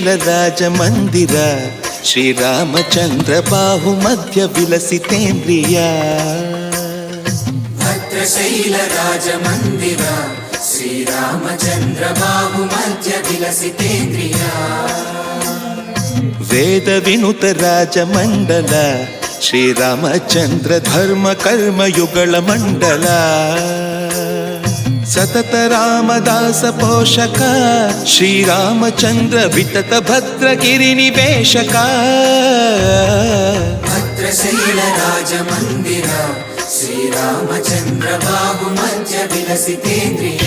ಭದ್ರಶೈಲರಾಜಮಂದಿರ ಶ್ರೀರಾಮಚಂದ್ರ ಬಾಹುಮಧ್ಯ ವಿಲಸಿತೇಂದ್ರಿಯ ಭದ್ರಶೈಲರಾಜಮಂದಿರ ಶ್ರೀರಾಮಚಂದ್ರ ಬಾಹುಮಧ್ಯ ವಿಲಸಿತೇಂದ್ರಿಯ ವೇದ ವಿನುತ ರಾಜಮಂಡಲ ಶ್ರೀರಾಮಚಂದ್ರ ಧರ್ಮ ಕರ್ಮಯುಗಳ ಮಂಡಲ ಸತತ ರಾಮದಾಸ ಪೋಷಕ ಶ್ರೀರಾಮಚಂದ್ರ ವಿತತ ಭದ್ರಗಿರಿ ನಿವೇಶಕ ಭದ್ರಶೈಲ ರಾಜಮಂದಿರ ಶ್ರೀರಾಮಚಂದ್ರ ಬಾಹುಮಧ್ಯ ವಿಲಸಿತೇಂದ್ರಿಯ